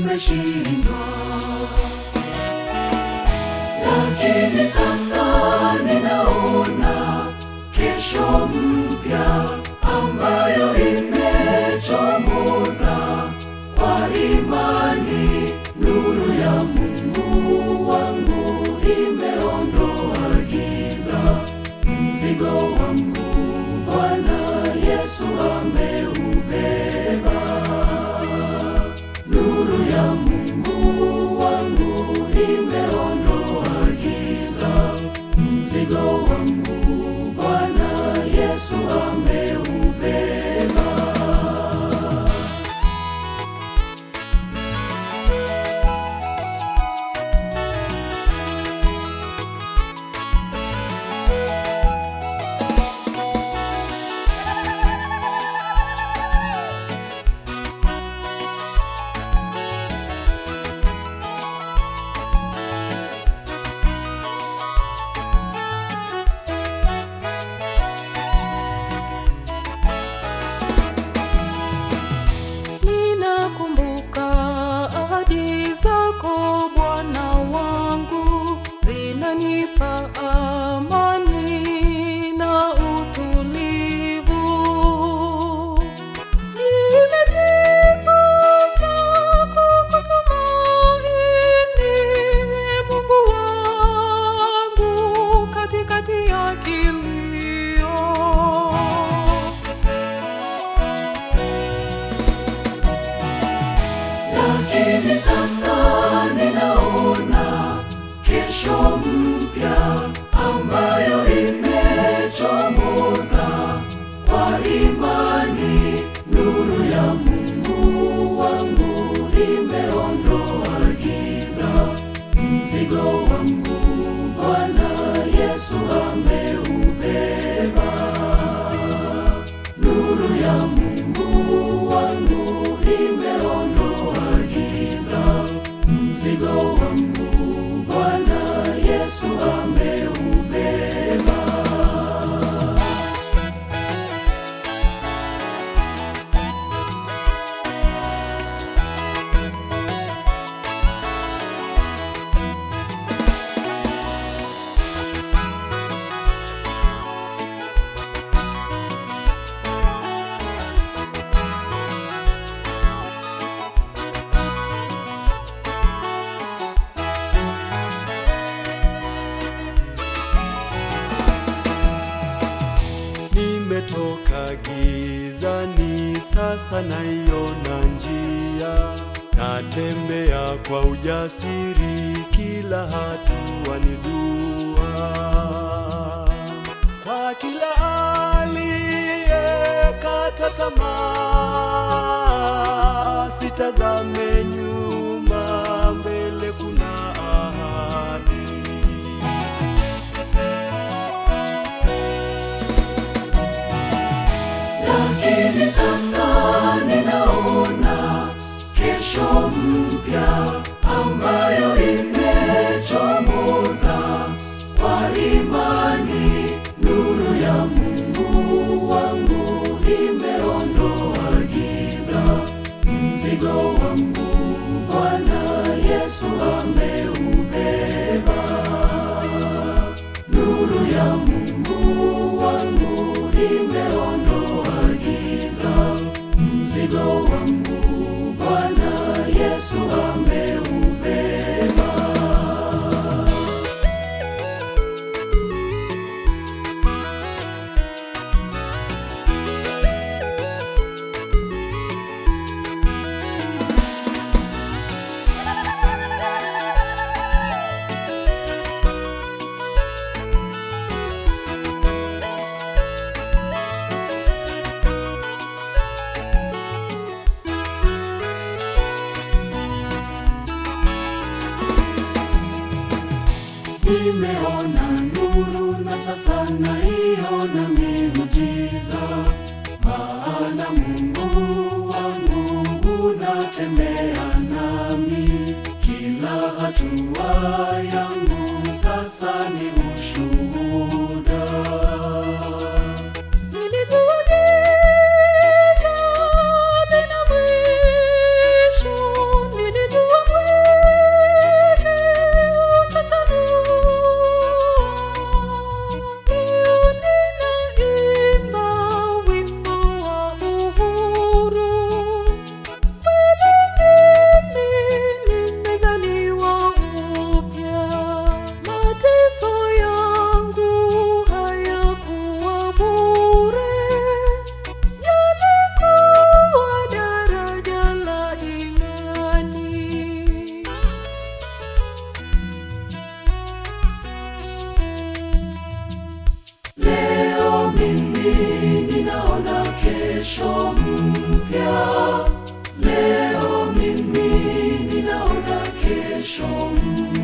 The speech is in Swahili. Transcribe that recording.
umeshindwa. Lakini sasa ninaona kesho mpya ambayo imechomoza kwa imani. Nuru ya Mungu wangu imeondoa giza. Mzigo wangu Bwana Yesu ameubeba. Nuru ya Mungu wangu imeondoa giza. Mzigo wangu Bwana Yesu ameubeba. Lakini sasa ninaona kesho mpya ambayo imechomoza kwa imani. Nuru ya Mungu wangu imeondoa giza. Mzigo wangu Bwana Yesu ameubeba. Nuru ya Mungu wangu imeondoa giza. Mzigo wangu Bwana Yesu ameubeba. Nimetoka gizani, sasa naiona njia. Natembea kwa ujasiri, kila hatua ni dua. Kwa kila aliyekata tamaa, sitazame nyuma, mbele kuna ahadi. Lakini sasa ninaona kesho mpya ambayo imechomoza kwa imani. Nuru ya Mungu wangu imeondoa giza. Mzigo wangu Bwana Yesu ameubeba. Nuru ya Mungu wangu imeondoa giza. Mzigo wangu Bwana Yesu ameubeba. Nimeona nuru na sasa naiona miujiza. Maana Mungu wangu unatembea nami. Kila hatua yangu sasa ni ushuhuda. Nilijua mwisho